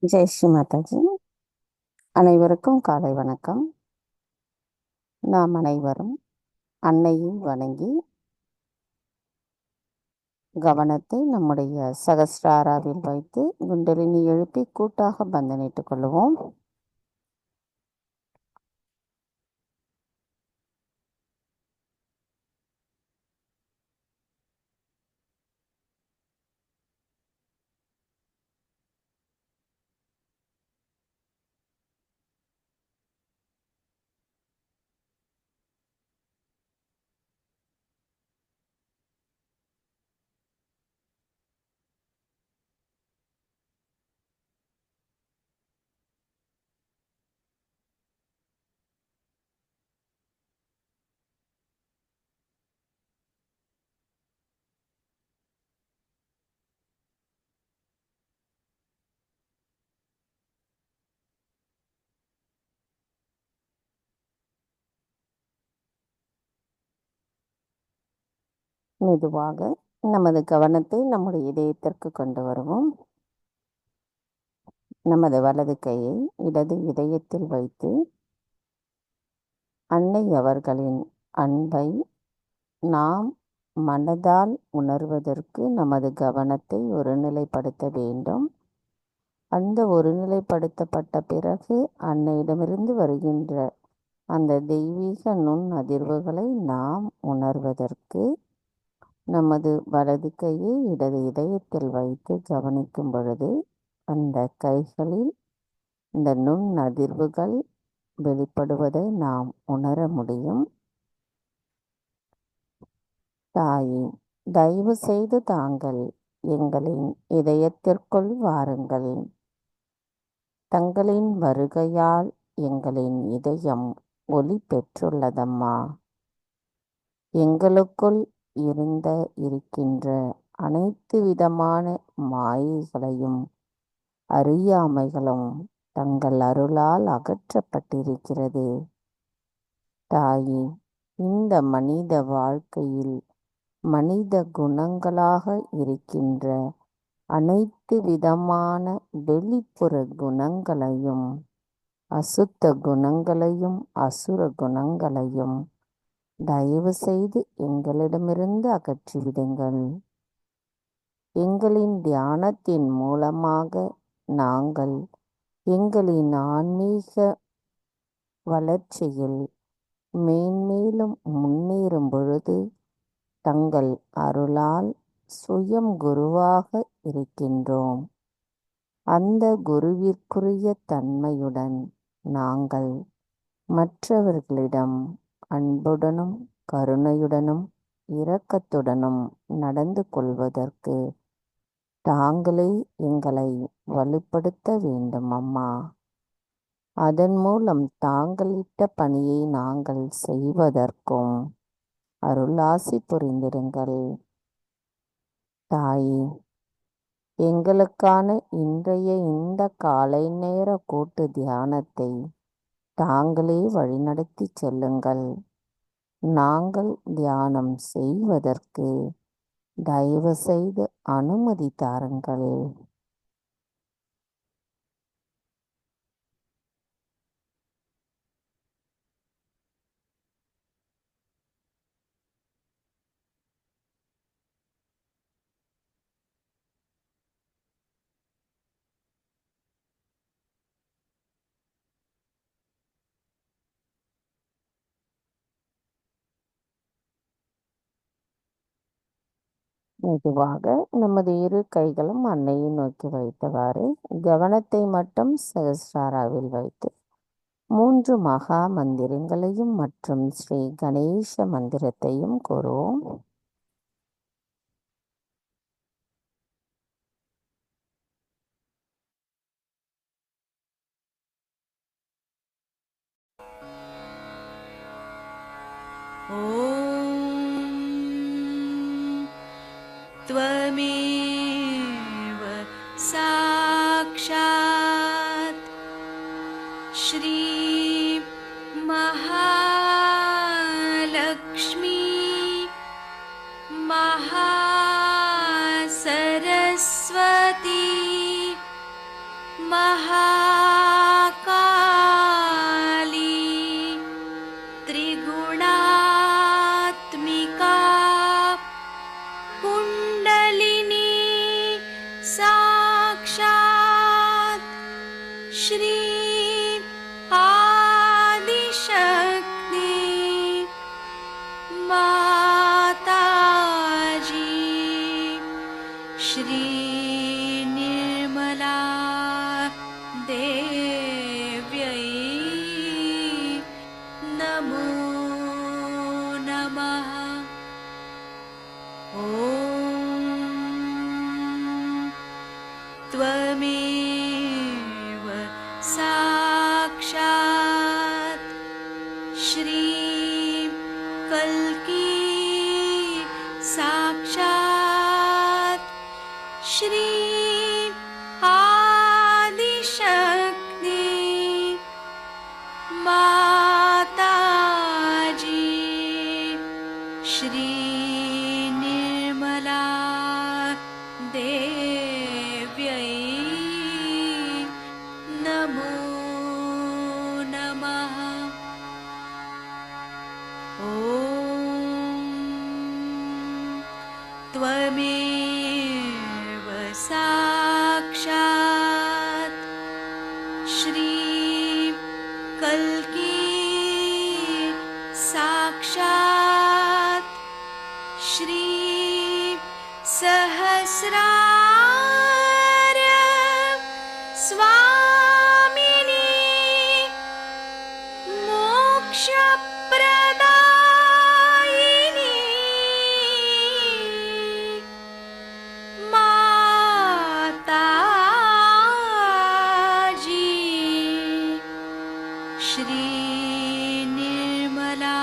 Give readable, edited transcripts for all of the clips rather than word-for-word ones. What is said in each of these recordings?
ஜெய் ஸ்ரீ மாதாஜி. அனைவருக்கும் காலை வணக்கம். நாம் அனைவரும் அன்னையை வணங்கி கவனத்தை நம்முடைய சகஸ்ராராவில் வைத்து குண்டலினி எழுப்பி கூட்டாக பந்தனிட்டுக் கொள்வோம். மெதுவாக நமது கவனத்தை நம்முடைய இதயத்திற்கு கொண்டு வருவோம். நமது வலது கையை இடது இதயத்தில் வைத்து அன்னை அவர்களின் அன்பை நாம் மனதால் உணர்வதற்கு நமது கவனத்தை ஒருநிலைப்படுத்த வேண்டும். அந்த ஒருநிலைப்படுத்தப்பட்ட பிறகு அன்னையிடமிருந்து வருகின்ற அந்த தெய்வீக நுண் அதிர்வுகளை நாம் உணர்வதற்கு நமது வலது கையை இடது இதயத்தில் வைத்து கவனிக்கும் பொழுது அந்த கைகளில் இந்த நுண் அதிர்வுகள் வெளிப்படுவதை நாம் உணர முடியும். தாயே, தயவு செய்து தாங்கள் எங்களின் இதயத்திற்குள் வாருங்கள். தங்களின் வருகையால் எங்களின் இதயம் ஒளி பெற்றுள்ளதம்மா. எங்களுக்குள் இருக்கின்ற அனைத்து விதமான மாயைகளையும் அறியாமைகளும் தங்கள் அருளால் அகற்றப்பட்டிருக்கிறது. தாயே, இந்த மனித வாழ்க்கையில் மனித குணங்களாக இருக்கின்ற அனைத்து விதமான வெளிப்புற குணங்களையும் அசுத்த குணங்களையும் அசுர குணங்களையும் தயவு செய்து எங்களிடமிருந்து அகற்றிவிடுங்கள். எங்களின் தியானத்தின் மூலமாக நாங்கள் எங்களின் ஆன்மீக வளர்ச்சியில் மேன்மேலும் முன்னேறும் பொழுது தங்கள் அருளால் சுயம் குருவாக இருக்கின்றோம். அந்த குருவிற்குரிய தன்மையுடன் நாங்கள் மற்றவர்களிடம் அன்புடனும் கருணையுடனும் இரக்கத்துடனும் நடந்து கொள்வதற்கு தாங்களே எங்களை வலுப்படுத்த வேண்டும் அம்மா. அதன் மூலம் தாங்களிட்ட பணியை நாங்கள் செய்வதற்கும் அருளாசி புரிந்திருங்கள். தாயே, எங்களுக்கான இன்றைய இந்த காலை நேர கூட்டு தியானத்தை தாங்களே வழிநடத்தி செல்லுங்கள். நாங்கள் தியானம் செய்வதற்கு தயவு செய்து அனுமதி தாருங்கள். மெதுவாக நமது இரு கைகளும் அன்னையை நோக்கி வைத்தவாறு கவனத்தை மட்டும் சகஸ்ராராவில் வைத்து 3 மகா மந்திரங்களையும் மற்றும் ஸ்ரீ கணேச மந்திரத்தையும் கூறுவோம். त्वमेव साक्षात् श्री महालक्ष्मी महासरस्वती श्री कल्की साक्षात् श्री आदिशक्ति माताजी श्री निर्मला देव्यै नमो नमः। ॐ त्वमेव साक्षात् श्री कल्की साक्षात् श्री सहस्रार्य स्वामिनी मोक्षप्रदायिनी माताजी श्री निर्मला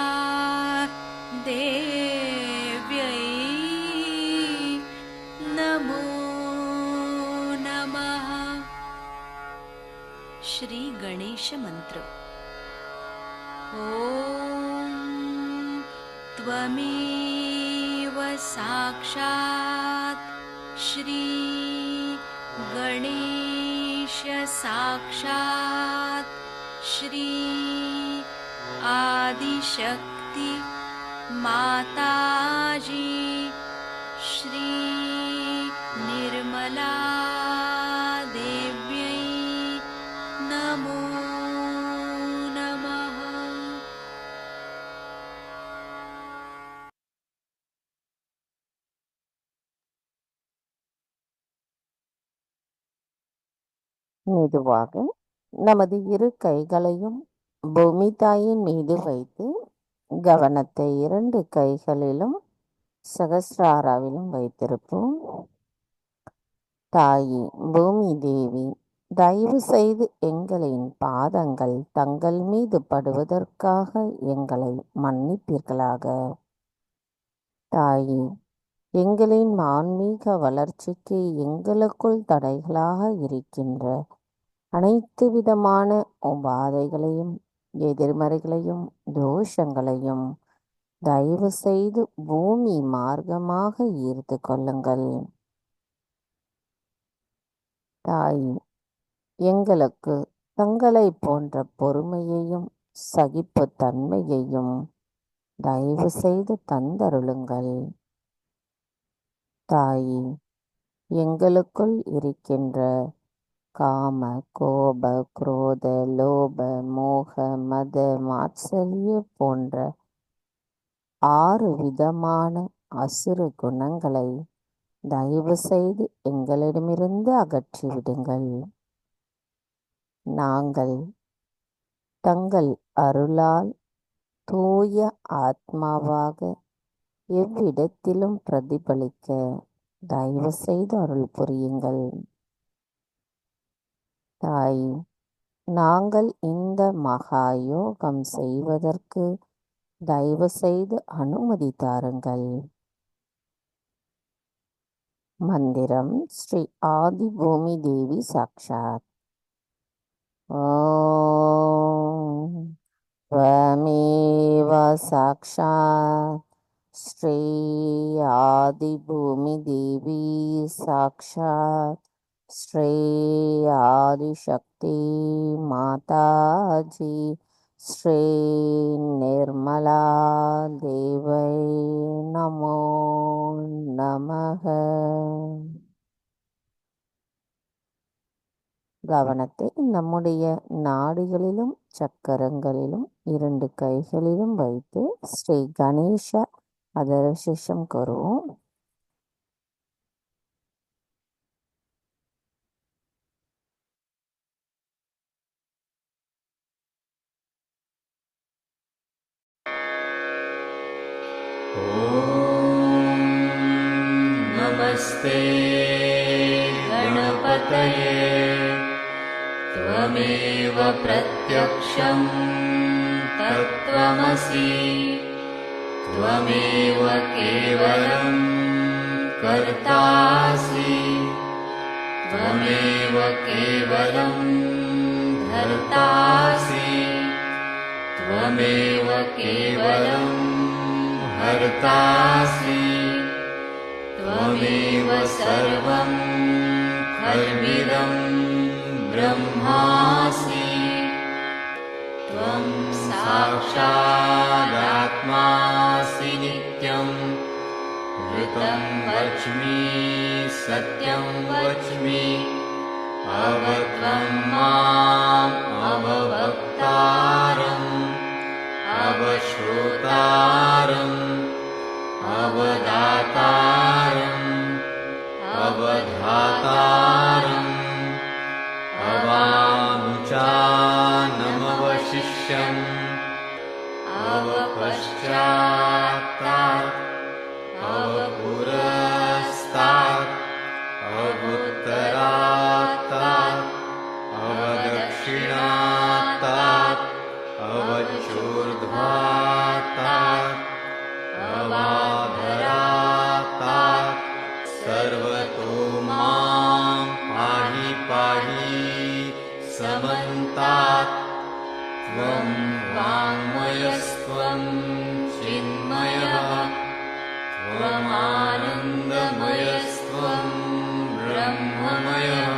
देव्यै नमो नमः। श्री गणेश मंत्र। ॐ त्वमेव साक्षात् श्री गणेश साक्षात् श्री आदिशक्ति माताजी श्री निर्मला देव्यै नमो नमः। மெதுவாக நமது இரு கைகளையும் பூமி தாயின் மீது வைத்து கவனத்தை இரண்டு கைகளிலும் சகஸ்ராராவிலும் வைத்திருப்போம். தாயி பூமி தேவி, தயவு செய்து எங்களின் பாதங்கள் தங்கள் மீது படுவதற்காக எங்களை மன்னிப்பீர்களாக. தாயி, எங்களின் ஆன்மீக வளர்ச்சிக்கு எங்களுக்குள் தடைகளாக இருக்கின்ற அனைத்து விதமான உபாதைகளையும் எதிர்மறைகளையும் தோஷங்களையும் தயவு செய்து பூமி மார்க்கமாக ஈர்த்து கொள்ளுங்கள். தாய், எங்களுக்கு தங்களை போன்ற பொறுமையையும் சகிப்புத்தன்மையையும் தயவு செய்து தந்தருளுங்கள். தாய், எங்களுக்குள் இருக்கின்ற காம, கோப, குரோத, லோப, மோக, மத, மாத்சல்ய போன்ற 6 விதமான அசுர குணங்களை தயவு செய்து எங்களிடமிருந்து அகற்றிவிடுங்கள். நாங்கள் தங்கள் அருளால் தூய ஆத்மாவாக எவ்விடத்திலும் பிரதிபலிக்க தயவு செய்து அருள் புரியுங்கள். தாய், நாங்கள் இந்த மகா யோகம் செய்வதற்கு தயவு செய்து அனுமதி தாருங்கள். மந்திரம் ஸ்ரீ ஆதி பூமி தேவி சாக்ஷாத். ஓம் त्वमेव साक्षात् श्री आदि भूमि देवी साक्षात् श्री आदिशक्ति माताजी श्री निर्मला देवै नमो नमः. கவனத்தை நம்முடைய நாடிகளிலும் சக்கரங்களிலும் 2 கைகளிலும் வைத்து ஸ்ரீ கணேஷ அதர்ஷம் கரோம். नमस्ते गणपतये त्वमेव प्रत्यक्षं तत्त्वमसि त्वमसि त्वमेव केवलं कर्तासि त्वमेव केवलं धर्तासि त्वमेव केवलं हर्तासि त्वमेव सर्वं खल्विदं ब्रह्मासि त्वं साक्षादात्मासि नित्यं ऋतं वच्मि सत्यं वच्मि अवत्वं माम् अववक्तारम् अवश्रोतारम् अवदातारम् अवधातारम् अवानुचानमवशिष्यम् अवपश्चात्तात् अवपुरस्तात् अवोत्तरात्तात् अवदक्षिणात्तात् अवचूर्ध्वात्तात् अवाधरात्तात् सर्वतो मां पाहि पाहि समन्तात् त्वं वाङ्मयस्त्वं चिन्मयः त्वमानन्दमयस्त्वं ब्रह्ममयः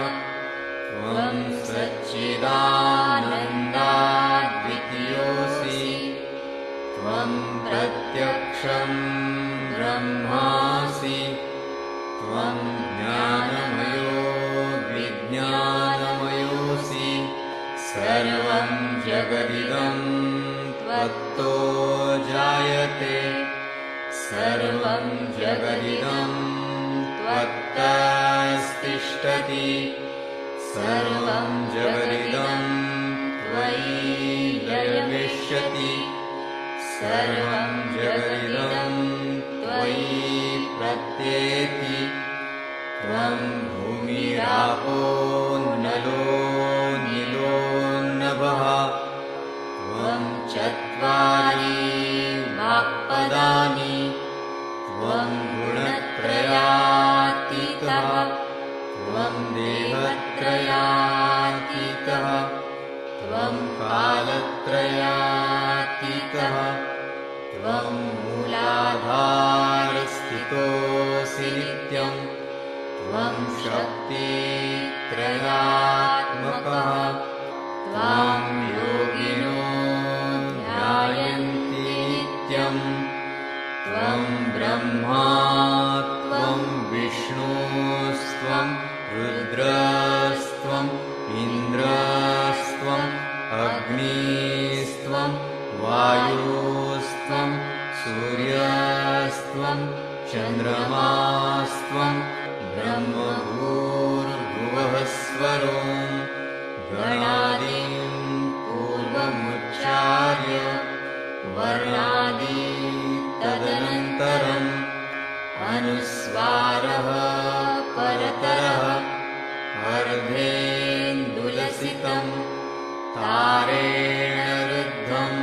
त्वं सच्चिदानन्दाद्वितीयोऽसि त्वं प्रत्यक्षं ब्रह्मासि त्वं ज्ञानमयो विज्ञानमयोऽसि सर्वं जगदिदं त्वत्तो जायते सर्वं जगदिदं त्वत्तस्तिष्ठति सर्वं जगदिदं त्वयि लयमिष्यति सर्वं जगदिदं त्वयि प्रत्येति त्वं भूमिरापो नलो नीलो नभः त्वं चत्वारि वाक्पदानि त्वं गुणत्रयातीतः त्वं देहत्रयातीतः त्वं कालत्रयातीतः त्वं मूलाधारस्थितोऽसि नित्यं त्वं शक्तित्रयात्मकः त्वां योगिनो ध्यायन्ति नित्यं त्वं ब्रह्मा त्वं विष्णुस्त्वं रुद्रस्त्वम् इन्द्रस्त्वम् अग्निस्त्वं वायुस्त्वं सूर्यस्त्वं चन्द्रमास्त्वं ब्रह्मभूर्भुवः स्वरो गणादीन् पूर्वमुच्चार्य वर्णादि तदनन्तरम् अनुस्वारः परतरः अर्धेन्दुलसितं तारेण रुद्धम्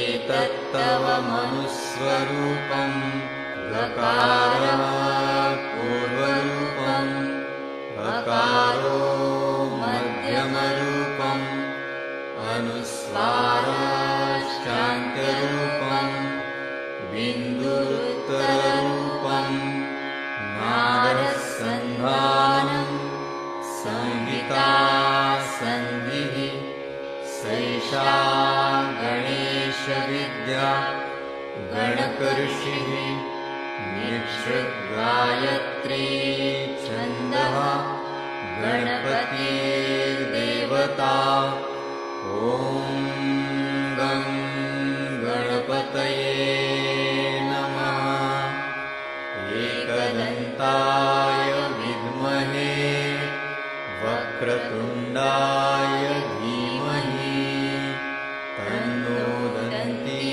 एतत्तव मनुस्वरूपं गकारः पूर्वरूपम् अकारो मध्यमरूपम् अनुस्वारश्चान्त्यरूपम् बिन्दुरुत्तररूपम् नादसन्धानं संहिता सन्धिः सैषा गणेशविद्या गणकऋषिः निःसृद्गायत्री छन्दः गणपतिर्देवता ॐ गं गणपतये नमः एकदन्ताय विद्महे वक्रतुण्डाय धीमहि तन्नो दन्ती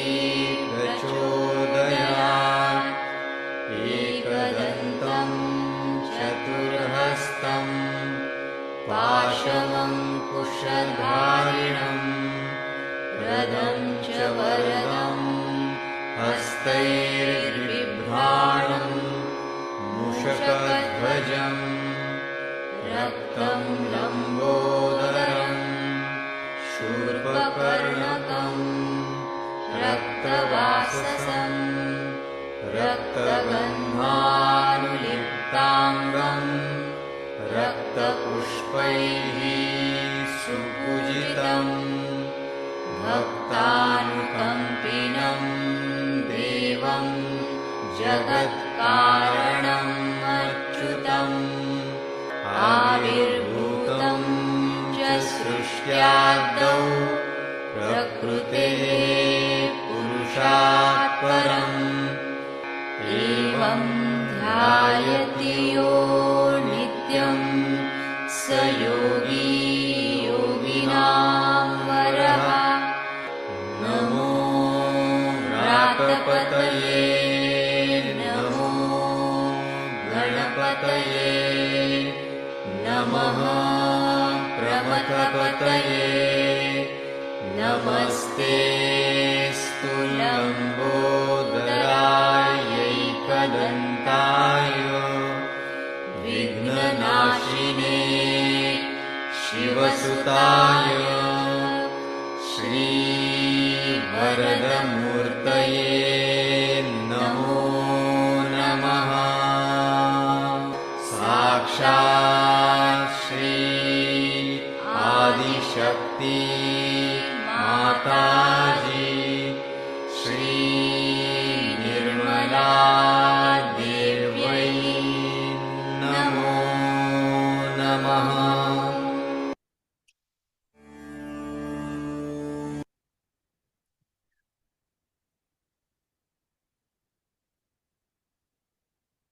प्रचोदयात् एकदन्तं चतुर्हस्तं पाशवं कुशधारिणं रथं च हस्तैर्बिभ्राणं मूषकध्वजं रक्तं लम्बोदरं शूर्पकर्णकं रक्तवाससं रक्तगन्धानुलिप्ताङ्गं रक्तपुष्पैः सुपूजितं भक्तानुकम्पिनं देवं जगत्कारणम् अच्युतम् आविर्भूतं च सृष्ट्यादौ प्रकृतेः पुरुषात् परम् एवं ध्यायति यो नित्यं स योगी योगिनां वरः। नमो व्रातपतये नमो गणपतये नमः प्रमथपतये नमस्तेऽस्तु लम्बोदरायैकदन्ताय विघ्ननाशिने शिवसुताय श्रीवरदमूर्तये नमो नमः। साक्षात् श्री आदिशक्ति माताजी श्री निर्मला देव्यै नमो नमः।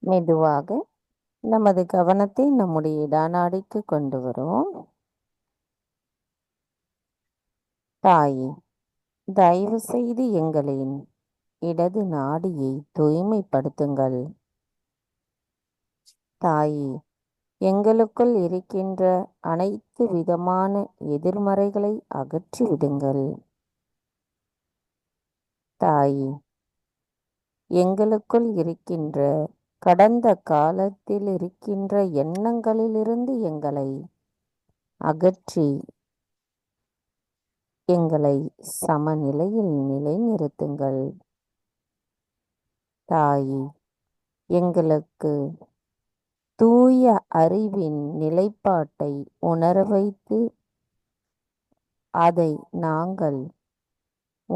மெதுவாக நமது கவனத்தை நம்முடைய இடாநாடிக்கு கொண்டு வருவோம். தாயே, தயவு செய்து எங்களின் இடது நாடியை தூய்மைப்படுத்துங்கள். தாயே, எங்களுக்குள் இருக்கின்ற அனைத்து விதமான எதிர்மறைகளை அகற்றிவிடுங்கள். தாயே, எங்களுக்குள் இருக்கின்ற கடந்த காலத்தில் இருக்கின்ற எண்ணங்களிலிருந்து எங்களை அகற்றி எங்களை சமநிலையில் நிலைநிறுத்துங்கள். தாயே, எங்களுக்கு தூய அறிவின் நிலைப்பாட்டை உணர வைத்து அதை நாங்கள்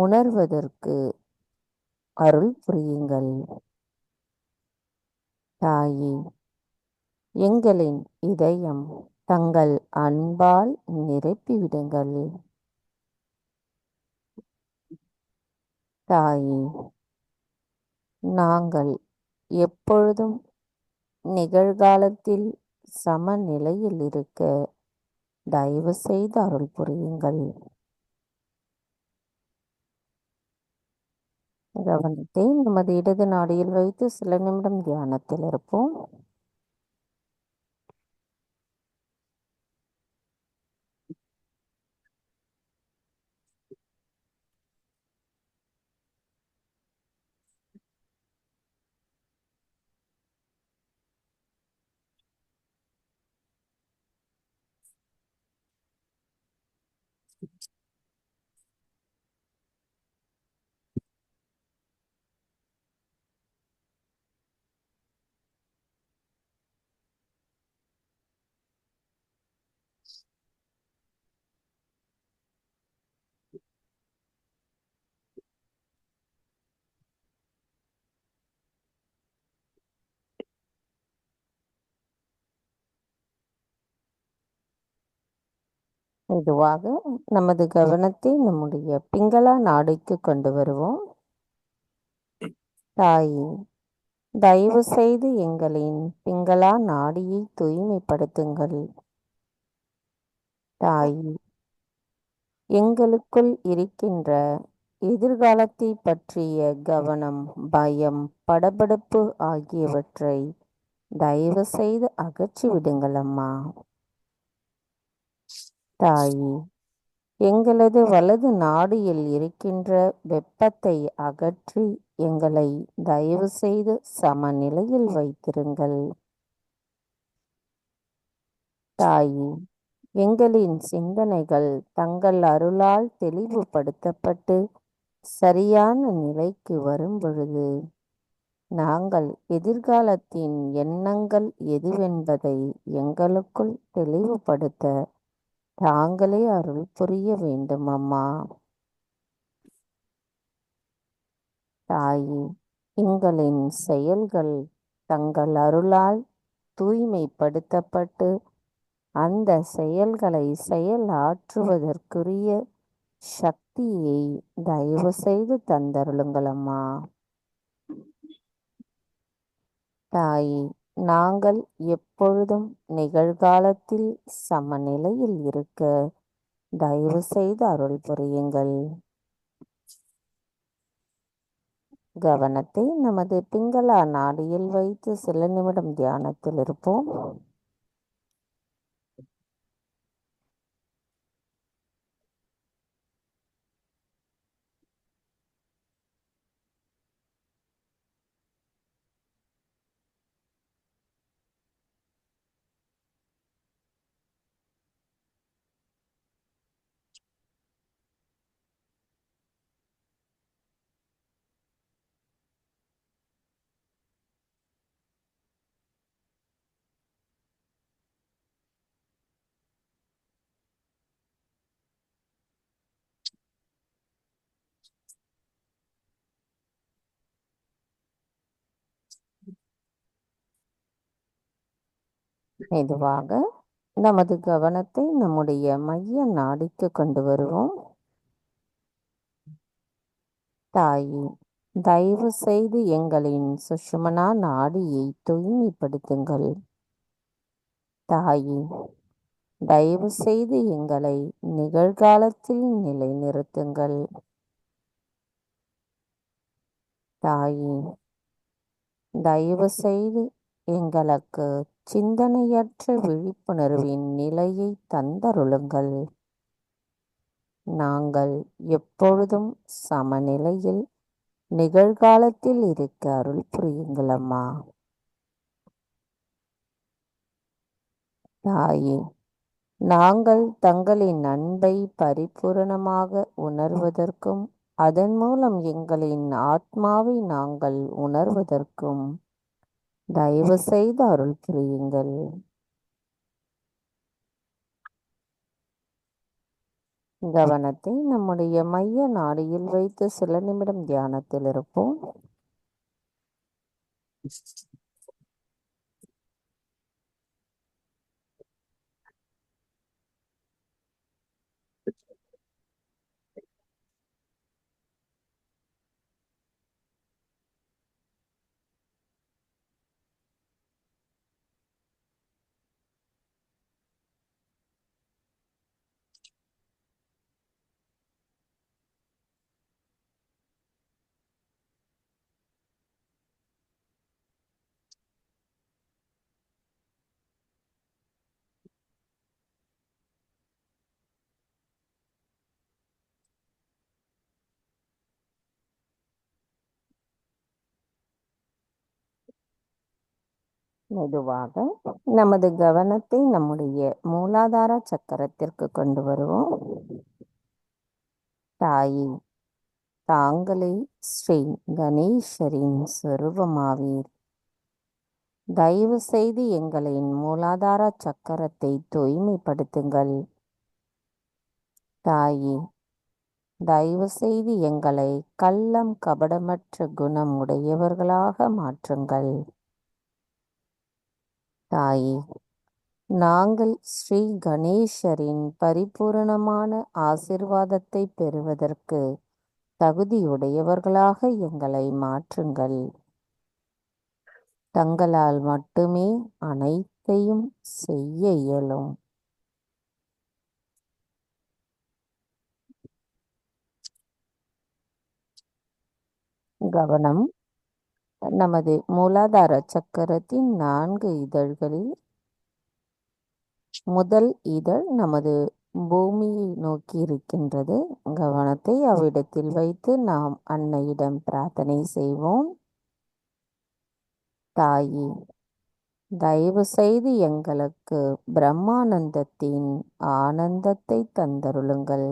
உணர்வதற்கு அருள் புரியுங்கள். தாயே, எங்களின் இதயம் தங்கள் அன்பால் நிரப்பிவிடுங்கள். தாயே, நாங்கள் எப்பொழுதும் நிகழ்காலத்தில் சமநிலையில் இருக்க தயவு செய்து அருள் புரியுங்கள். கவனத்தை நமது இடது நாடியில் வைத்து சில நிமிடம் தியானத்தில் இருப்போம். மெதுவாக நமது கவனத்தை நம்முடைய பிங்களா நாடிக்கு கொண்டு வருவோம். தாயே, தயவு செய்து எங்களின் பிங்களா நாடியை தூய்மைப்படுத்துங்கள். தாயே, எங்களுக்குள் இருக்கின்ற எதிர்காலத்தை பற்றிய கவனம், பயம், படபடப்பு ஆகியவற்றை தயவு செய்து அகற்றி விடுங்கள் அம்மா. தாயே, எங்களது வலது நாடியில் இருக்கின்ற வெப்பத்தை அகற்றி எங்களை தயவு செய்து சமநிலையில் வைத்திருங்கள். தாயே, எங்களின் சிந்தனைகள் தங்கள் அருளால் தெளிவுபடுத்தப்பட்டு சரியான நிலைக்கு வரும்பொழுது நாங்கள் எதிர்காலத்தின் எண்ணங்கள் எதுவென்பதை எங்களுக்குள் தெளிவுபடுத்த தாங்களே அருள் புரிய வேண்டும் அம்மா. தாயே, எங்களின் செயல்கள் தங்கள் அருளால் தூய்மைப்படுத்தப்பட்டு அந்த செயல்களை செயலாற்றுவதற்குரிய சக்தியை தயவு செய்து தந்தருளுங்கள் அம்மா. தாயே, நாங்கள் எப்பொழுதும் நிகழ்காலத்தில் சமநிலையில் இருக்க தயவு செய்து அருள் புரியுங்கள். கவனத்தை நமது பிங்களா நாடியில் வைத்து சில நிமிடம் தியானத்தில் இருப்போம். மெதுவாக நமது கவனத்தை நம்முடைய மைய நாடிக்கு கொண்டு வருவோம். தாயே, தயவு செய்து எங்களின் சுஷுமனா நாடியை தூய்மைப்படுத்துங்கள். தாயே, தயவு செய்து எங்களை நிகழ்காலத்தில் நிலைநிறுத்துங்கள். தாயே, தயவு செய்து எங்களுக்கு சிந்தனையற்ற விழிப்புணர்வின் நிலையை தந்தருளுங்கள். நாங்கள் எப்பொழுதும் சமநிலையில் நிகழ்காலத்தில் இருக்க அருள் புரியுங்கள் அம்மா. தாயே, நாங்கள் தங்களின் அன்பை பரிபூரணமாக உணர்வதற்கும் அதன் மூலம் எங்களின் ஆத்மாவை நாங்கள் உணர்வதற்கும் தயவு செய்து அருள் புரியுங்கள். கவனத்தை நம்முடைய மைய நாடியில் வைத்து சில நிமிடம் தியானத்தில் இருப்போம். மெதுவாக நமது கவனத்தை நம்முடைய மூலாதார சக்கரத்திற்கு கொண்டு வருவோம். தாயே, தாங்களே ஸ்ரீ கணேசரின் சொரூபமாவீர். தயவு செய்து எங்களின் மூலாதார சக்கரத்தை தூய்மைப்படுத்துங்கள். தாயே, தயவு செய்து எங்களை கள்ளம் கபடமற்ற குணம் உடையவர்களாக மாற்றுங்கள். தாயே, நாங்கள் ஸ்ரீ கணேசரின் பரிபூரணமான ஆசிர்வாதத்தை பெறுவதற்கு தகுதியுடையவர்களாக எங்களை மாற்றுங்கள். தங்களால் மட்டுமே அனைத்தையும் செய்ய இயலும். கவனம் நமது மூலாதார சக்கரத்தின் 4 இதழ்களில் முதல் இதழ் நமது பூமியை நோக்கி இருக்கின்றது. கவனத்தை அவ்விடத்தில் வைத்து நாம் அன்னையிடம் பிரார்த்தனை செய்வோம். தாயே, தயவு செய்து எங்களுக்கு பிரம்மானந்தத்தின் ஆனந்தத்தை தந்தருளுங்கள்.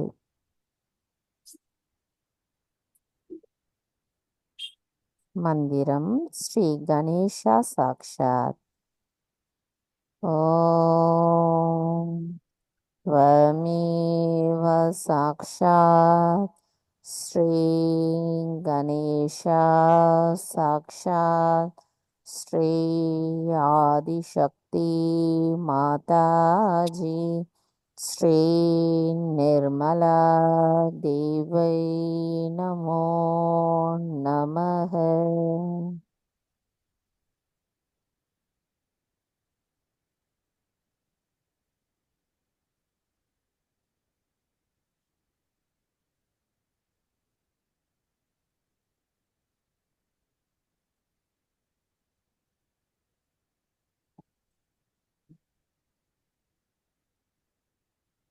மந்திரம் ஸ்ரீ கணேஷா சாக்ஷாத். ஓம் त्वमेव साक्षात् श्री गणेशा साक्षात् श्री आदिशक्ति माताजी श्री निर्मला देवै नमो नमः.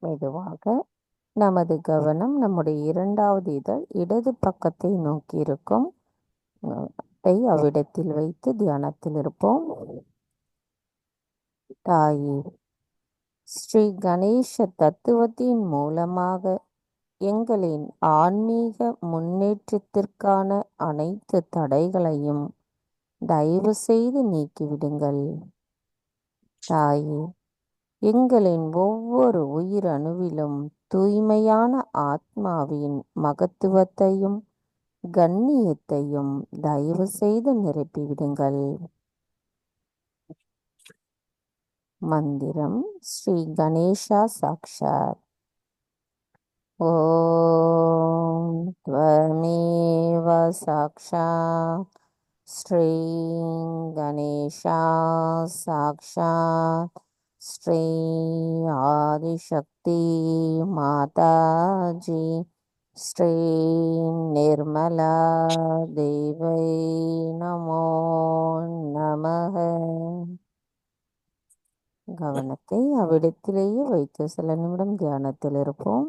மெதுவாக நமது கவனம் நம்முடைய இரண்டாவது இதழ் இடது பக்கத்தை நோக்கி இருக்கும். அவ்விடத்தில் வைத்து தியானத்தில் இருப்போம். தாயே, ஸ்ரீ கணேச தத்துவத்தின் மூலமாக எங்களின் ஆன்மீக முன்னேற்றத்திற்கான அனைத்து தடைகளையும் தயவு செய்து நீக்கிவிடுங்கள். தாயே, எங்களின் ஒவ்வொரு உயிரணுவிலும் தூய்மையான ஆத்மாவின் மகத்துவத்தையும் கண்ணியத்தையும் தயவு செய்து நிரப்பிவிடுங்கள். மந்திரம் ஸ்ரீ கணேஷா சாக்ஷாத். ஓம் त्वमेव साक्षात् श्री गणेशा साक्षात् श्री आदिशक्ति माताजी श्री निर्मला देवै नमो नमः. கவனத்தை அவ்விடத்திலேயே வைத்து சில நிமிடம் தியானத்தில் இருப்போம்.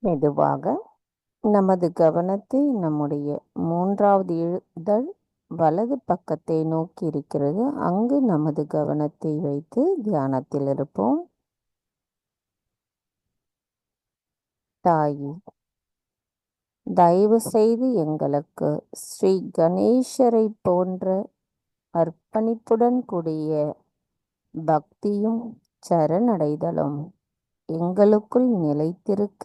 மெதுவாக நமது கவனத்தை நம்முடைய மூன்றாவது இதழ் வலது பக்கத்தை நோக்கி இருக்கிறது. அங்கு நமது கவனத்தை வைத்து தியானத்தில் இருப்போம். தாயே, தயவு செய்து எங்களுக்கு ஸ்ரீ கணேசரை போன்ற அர்ப்பணிப்புடன் கூடிய பக்தியும் சரணடைதலும் எங்களுக்குள் நிலைத்திருக்க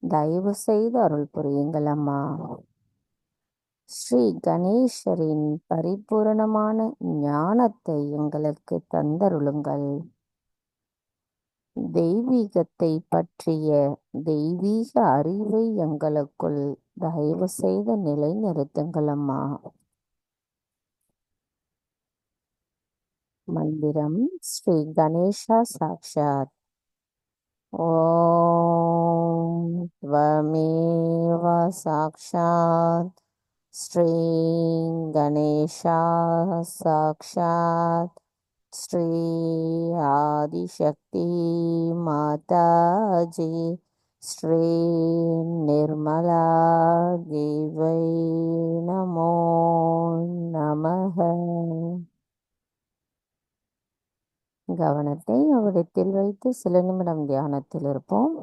தயவு செய்து அருள் புரியுங்கள் அம்மா. ஸ்ரீ கணேசரின் பரிபூரணமான ஞானத்தை எங்களுக்கு தந்தருளுங்கள். தெய்வீகத்தை பற்றிய தெய்வீக அறிவை எங்களுக்குள் தயவு செய்து நிலைநிறுத்துங்கள் அம்மா. மந்திரம் ஸ்ரீ கணேஷா சாக்ஷாத். ஓம் त्वमेव साक्षात् श्री गणेशा साक्षात् श्री आदिशक्ति माताजी श्री निर्मला देवै नमो नमः. கவனத்தை அவ்விடத்தில் வைத்து சில நிமிடம் தியானத்தில் இருப்போம்.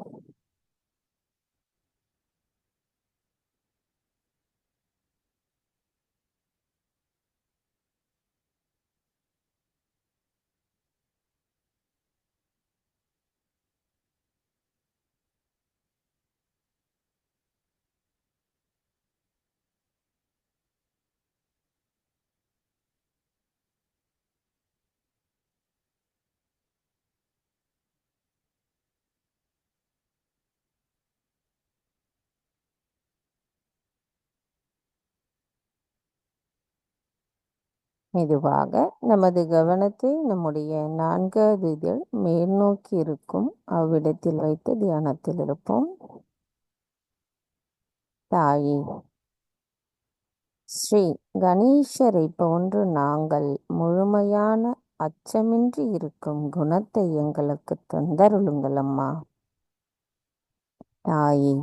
மெதுவாக நமது கவனத்தை நம்முடைய 4வது இதழ் மேல்நோக்கி இருக்கும் அவ்விடத்தில் வைத்து தியானத்தில் இருப்போம். தாயே, ஸ்ரீ கணேசரை போன்று நாங்கள் முழுமையான அச்சமின்றி இருக்கும் குணத்தை எங்களுக்கு தந்தருளுங்கள் அம்மா. தாயே,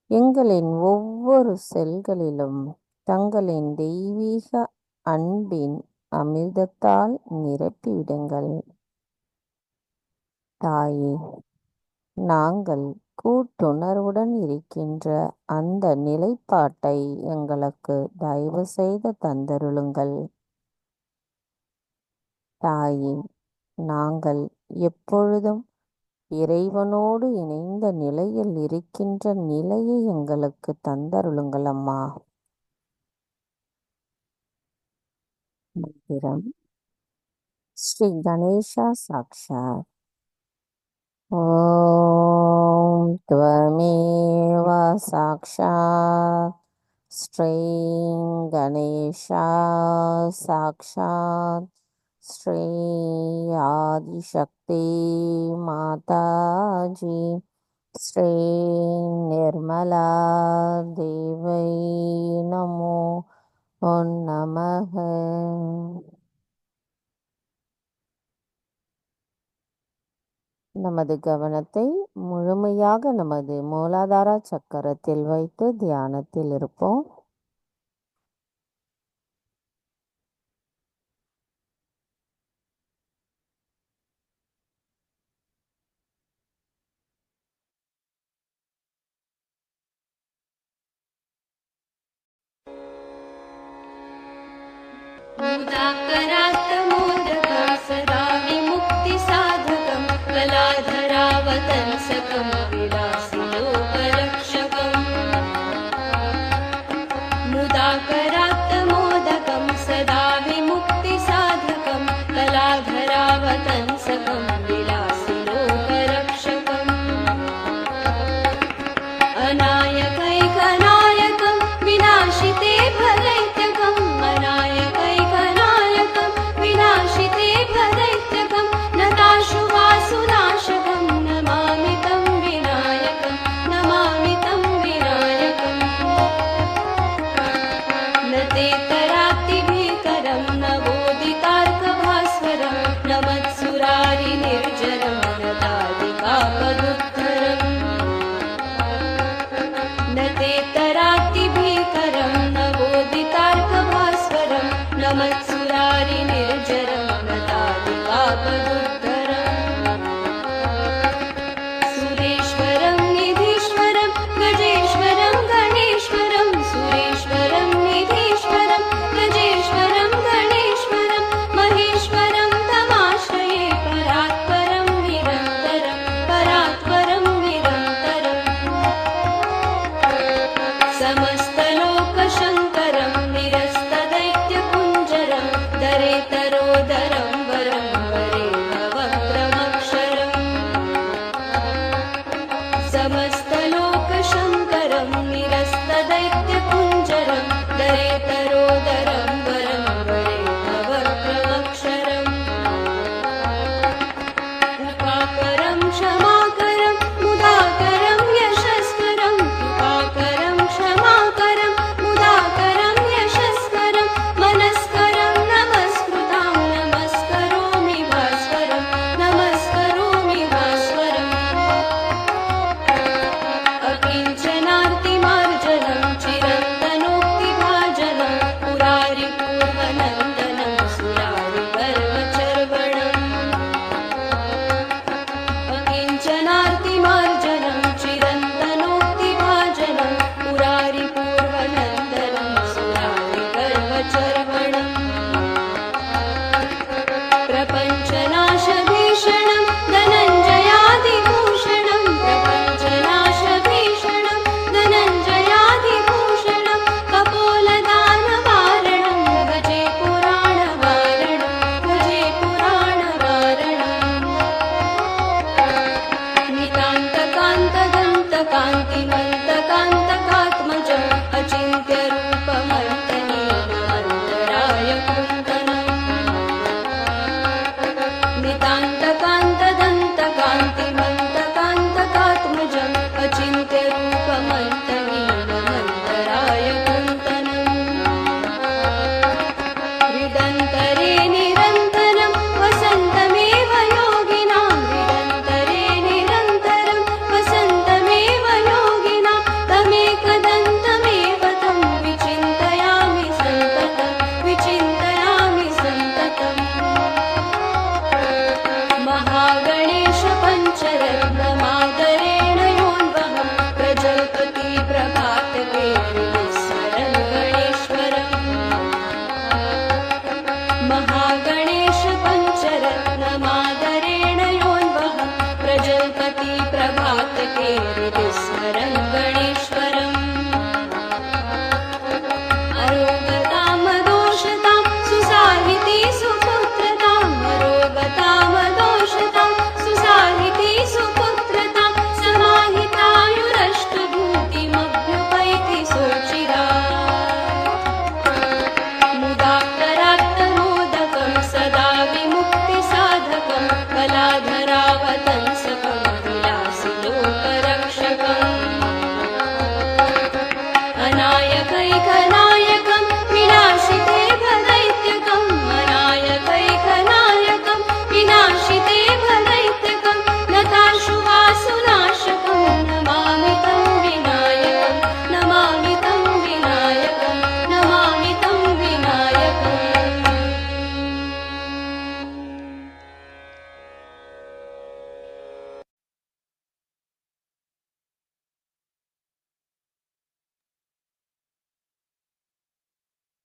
எங்களின் ஒவ்வொரு செல்களிலும் தங்களின் தெய்வீக அன்பின் அமிர்தத்தால் நிரப்பிவிடுங்கள். தாயே, நாங்கள் கூட்டுணர்வுடன் இருக்கின்ற அந்த நிலைப்பாட்டை எங்களுக்கு தயவு செய்து தந்தருளுங்கள். தாயே, நாங்கள் எப்பொழுதும் இறைவனோடு இணைந்த நிலையில் இருக்கின்ற நிலையை எங்களுக்கு தந்தருளுங்கள் அம்மா. மந்திரம் ஸ்ரீ கணேசா சாக்ஷாத். ஓம் த்வமேவ சாக்ஷாத் ஸ்ரீ கணேசா சாக்ஷாத் ஸ்ரீ ஆதிசக்தி மாதாஜி ஸ்ரீ நிர்மலா தேவை நமோ நமக. நமது கவனத்தை முழுமையாக நமது மூலாதார சக்கரத்தில் வைத்து தியானத்தில் இருப்போம். मुदाकरात्मोदकं सदा विमुक्तिसाधकं कलाधरावतंसकं विलासिलोकरक्षकम्. मुदाकरात्मोदकं सदा विमुक्तिसाधकं कलाधरावतंसकं विलासिलोकरक्षकम्. अनायकैकनायकं विनाशिते भदैत्यकम्. अनायकैकनायकं विनाशिते भदैत्यकं नताशुवासुनाशकं नमामि तं विनायकं नमामि तं विनायकम्. न ते तरातिभीकरं नवोदितार्कभास्वरं नमत्सुरारिनिर्जरं नतादिकापदुद्धरम्. न ते तरातिभीकरं नवोदितार्कभास्वरं नमत्सुरारिनिर्जरं नतादिकापदुद्धरम्. सुरेश्वरं निधीश्वरं गजेश्वरं गणेश्वरं. सुरेश्वरं निधीश्वरं गजेश्वरं गणेश्वरं महेश्वरं तमाश्रये परात्परं निरन्तरं परात्परं निरन्तरम्. समस्तलोकशङ्करं निरस्तदैत्यकुञ्जरं दरेतरोदरं वरं वरेणवक्त्रमक्षरम्. समस्तलोकशङ्करं निरस्तदैत्यकुञ्जरं दरेतरोदरं वरं वरेणवक्त्रमक्षरम्. कृपाकरं क्षमाकरं मुदाकरं यशस्करं. कृपाकरं क्षमाकरं मुदाकरं यशस्करं मनस्करं नमस्कृतां नमस्करोमि भास्वरं नमस्करोमि भास्वरम्. अकिञ्चनार्तिमार्जनं चिरन्तनोक्तिभाजनं पुरारिपूर्वनन्दनं सुरारिपर्वचर्वणम्. अकिञ्चनार्तिमार्जनं चिरन्तनोक्तिभाजनं पुरारिपूर्वनन्दनं सुरारिपर्वचर्वणम्. प्रपञ्चनाशभीषणं धनञ्जयादिभूषणं. प्रपञ्चनाशभीषणं धनञ्जयादिभूषणं कपोलदानवारणं गजे पुराणवारणं गजे पुराणवारणम्. नितान्तकान्तदन्तकान्तिमन्तकान्तकात्मजम् अचिन्त्यरूपमर्तनीयमन्तराय कुन्द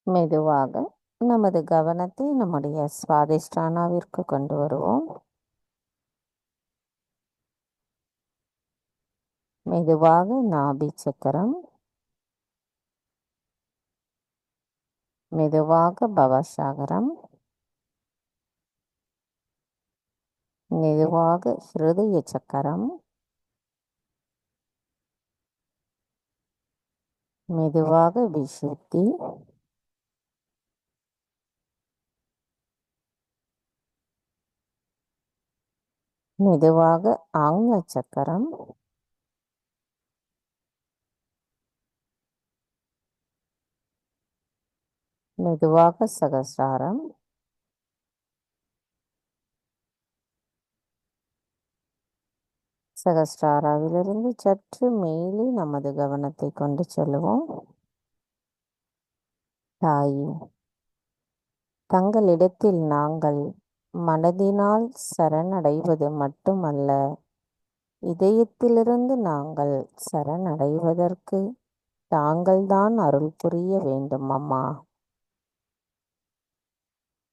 மெதுவாக நமது கவனத்தை நம்முடைய சுவாதிஷ்டானாவிற்கு கொண்டு வருவோம். மெதுவாக நாபி சக்கரம், மெதுவாக பவசாகரம், மெதுவாக ஹிருதய சக்கரம், மெதுவாக விசுத்தி, மெதுவாக ஆங்ல சக்கரம், மெதுவாக சகசிராரம், சகஸ்ராராவிலிருந்து சற்று மேலே நமது கவனத்தை கொண்டு செல்வோம். தாயே, தங்களிடத்தில் நாங்கள் மனதினால் சரணடைவது மட்டுமல்ல, இதயத்திலிருந்து நாங்கள் சரணடைவதற்கு தாங்கள்தான் அருள் புரிய வேண்டும் அம்மா.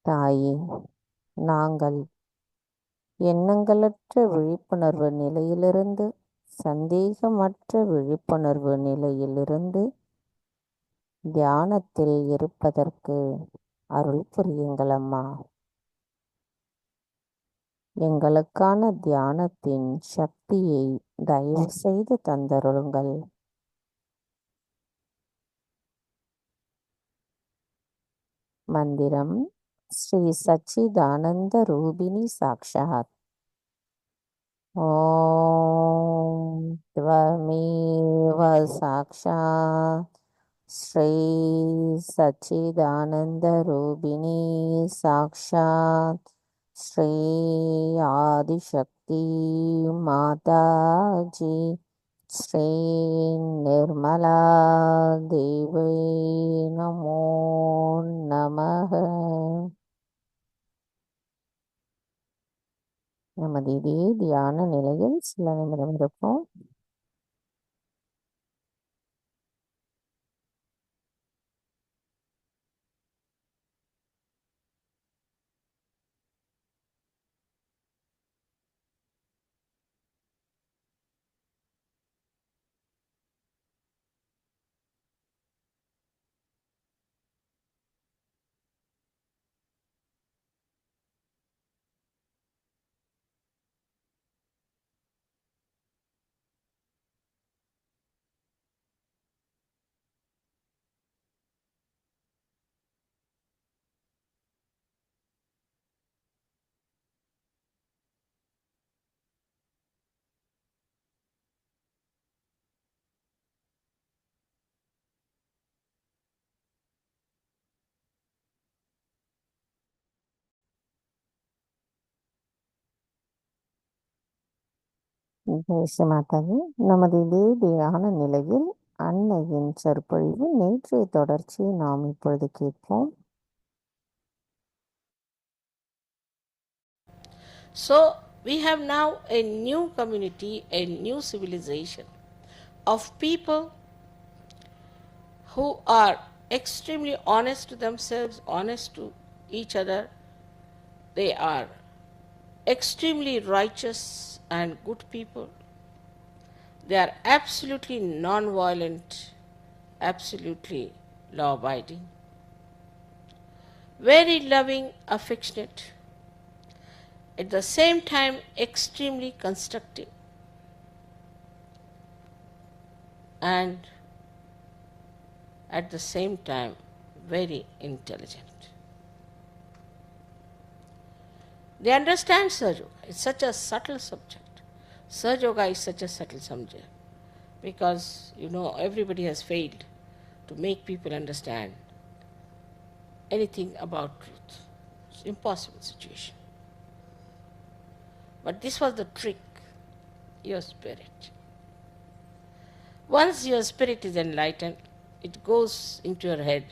தாயே, நாங்கள் எண்ணங்களற்ற விழிப்புணர்வு நிலையிலிருந்து சந்தேகமற்ற விழிப்புணர்வு நிலையிலிருந்து தியானத்தில் இருப்பதற்கு அருள் புரியுங்கள் அம்மா. எங்களுக்கான தியானத்தின் சக்தியை தயவு செய்து தந்தருளுங்கள். மந்திரம் ஸ்ரீ சச்சிதானந்த ரூபிணி சாக்ஷாத். ஓம் त्वमेव साक्षात् श्री सच्चिदानन्दरूपिणी साक्षात् श्री आदिशक्ति माताजी श्री निर्मला देवी नमो नमः. நமது இதே தியான நிலையில் சில நிமிடம் இருப்போம். ஜெய் மாதாவி. நமது இதே தியான நிலையில் அன்னையின் சொற்பொழிவு நேற்றைய தொடர்ச்சியை நாம் இப்பொழுது கேட்போம். So we have now a new community, a new civilization of people who are extremely honest to themselves, honest to each other. They are extremely righteous and good people. They are absolutely non-violent, absolutely law-abiding, very loving, affectionate, at the same time extremely constructive, and at the same time very intelligent. They understand Sahaja Yoga. It's such a subtle subject. Sahaja Yoga is such a subtle subject because, everybody has failed to make people understand anything about truth. It's an impossible situation. But this was the trick, your spirit. Once your spirit is enlightened, it goes into your head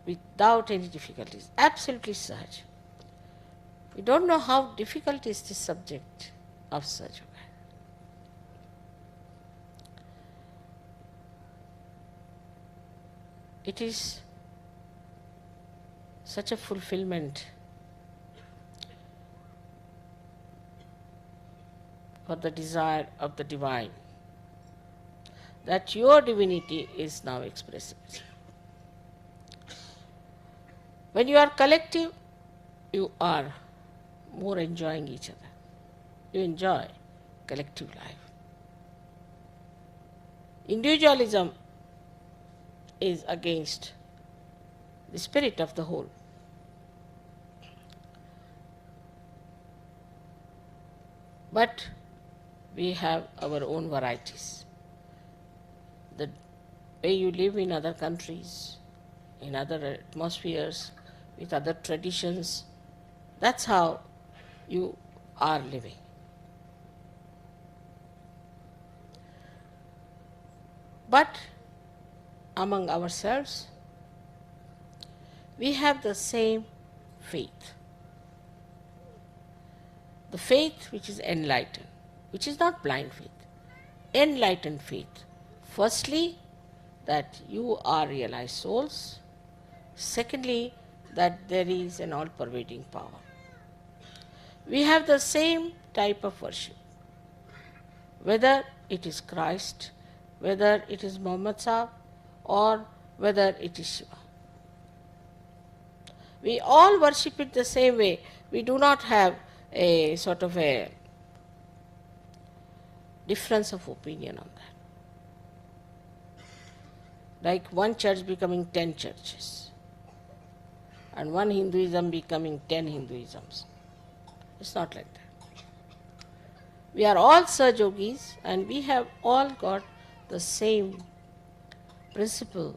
without any difficulties, absolutely Sahaj. We don't know how difficult is this subject of Sahaja Yoga. It is such a fulfillment for the desire of the divine that your divinity is now expressed. When you are collective, you are more enjoying each other. You enjoy collective life. Individualism is against the spirit of the whole. But we have our own varieties. The way you live in other countries, in other atmospheres, with other traditions, that's how you are living. But among ourselves, we have the same faith. The faith which is enlightened, which is not blind faith, enlightened faith. Firstly, that you are realized souls. Secondly, that there is an all-pervading power. We have the same type of worship, whether it is Christ, whether it is Muhammad Sahib, or whether it is Shiva. We all worship it the same way. We do not have a sort of a difference of opinion on that. Like one church becoming 10 churches, and one Hinduism becoming 10 Hinduisms. It's not like that. We are all Sahajogis, and we have all got the same principle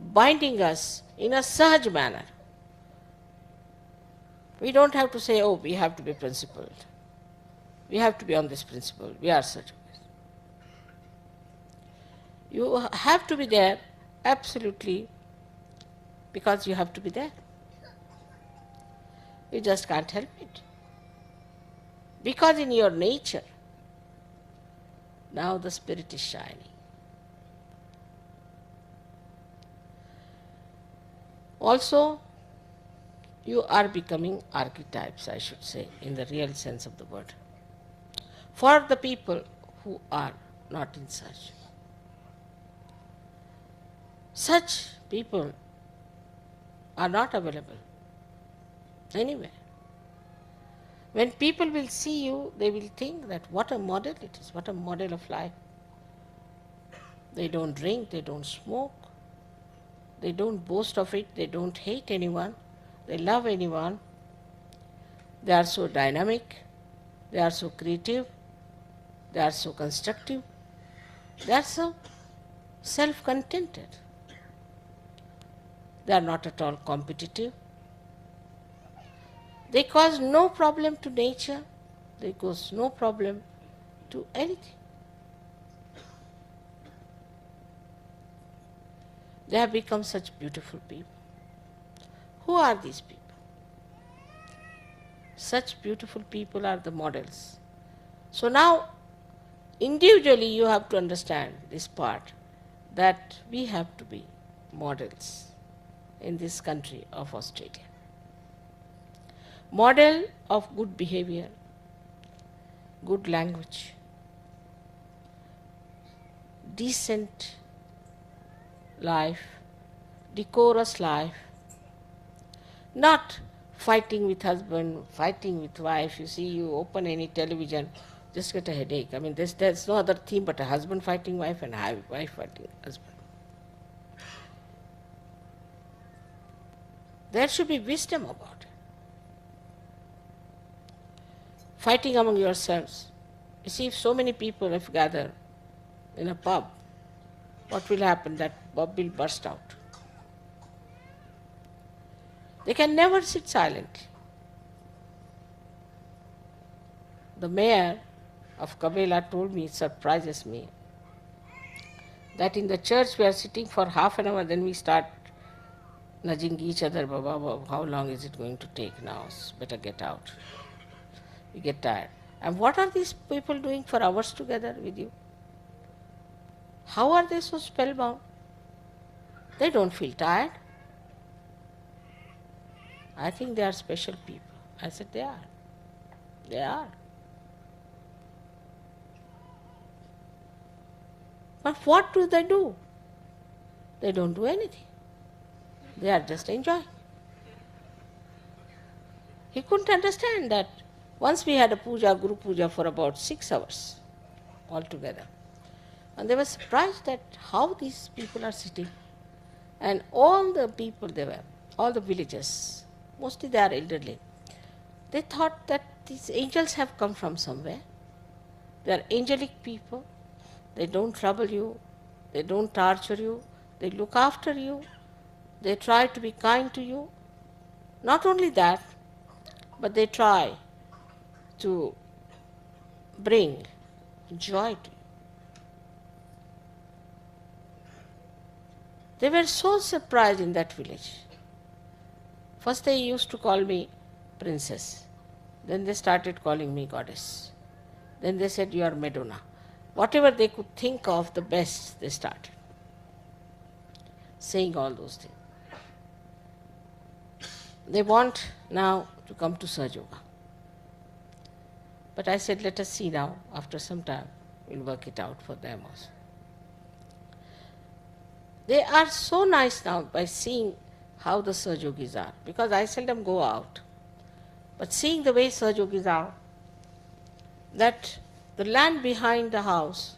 binding us in a Sahaj manner. We don't have to say, oh, we have to be principled. We have to be on this principle. We are Sahajogis. You have to be there absolutely because you have to be there. You just can't help it. Because in your nature, now the spirit is shining. Also, you are becoming archetypes, I should say, in the real sense of the word, for the people who are not in such. Such people are not available anywhere. When people will see you, they will think that what a model it is, what a model of life. They don't drink, they don't smoke, they don't boast of it, they don't hate anyone, they love anyone. They are so dynamic, they are so creative, they are so constructive, they are so self-contented. They are not at all competitive. They cause no problem to nature, they cause no problem to anything. They have become such beautiful people. Who are these people? Such beautiful people are the models. So now, individually you have to understand this part, that we have to be models in this country of Australia. Model of good behavior, good language, decent life, decorous life, not fighting with husband, fighting with wife. You see, you open any television, just get a headache. I mean, there's no other theme but a husband fighting wife and a wife fighting husband. There should be wisdom about it. Fighting among yourselves. You see, if so many people have gathered in a pub, what will happen? That pub will burst out. They can never sit silently. The mayor of Kabela told me, it surprises me, that in the church we are sitting for half an hour, then we start nudging each other, Baba, how long is it going to take now? Better get out. We get tired. And what are these people doing for hours together with you? How are they so spellbound? They don't feel tired. I think they are special people. I said, they are. They are. But what do? They don't do anything. They are just enjoying. He couldn't understand that once we had a puja, Guru Puja, for about 6 hours altogether. And they were surprised at how these people are sitting. And all the people they were, all the villagers, mostly they are elderly, they thought that these angels have come from somewhere. They are angelic people. They don't trouble you. They don't torture you. They look after you. They try to be kind to you. Not only that, but they try to bring joy to you. They were so surprised in that village. First they used to call me princess. Then they started calling me goddess. Then they said, you are Madonna. Whatever they could think of the best, they started saying all those things. They want now to come to Sahaja Yoga. But I said, let us see now. After some time, we'll work it out for them also. They are so nice now by seeing how the Sahaja Yogis are, because I seldom go out. But seeing the way Sahaja Yogis are, that the land behind the house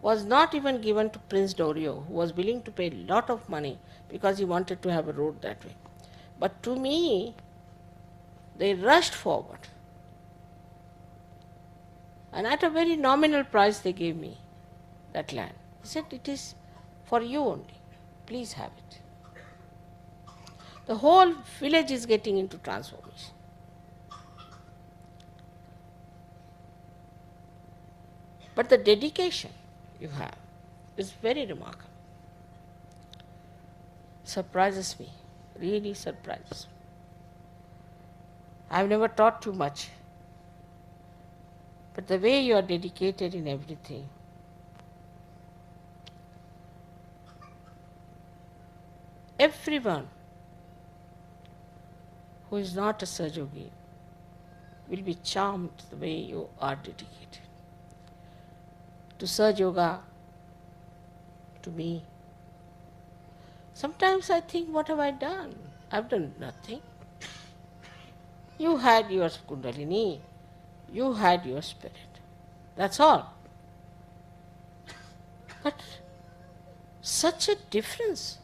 was not even given to Prince Dorio, who was willing to pay a lot of money because he wanted to have a road that way. But to me, they rushed forward. And at a very nominal price they gave me that land. He said, it is for you only. Please have it. The whole village is getting into transformation. But the dedication you have is very remarkable. Surprises me, really surprises me. I've never taught you much, but the way you are dedicated in everything, everyone who is not a Sahaja Yogi will be charmed the way you are dedicated. To Sahaja Yoga, to me. Sometimes I think, what have I done? I've done nothing. You had your Kundalini, you had your spirit. That's all. But such a difference.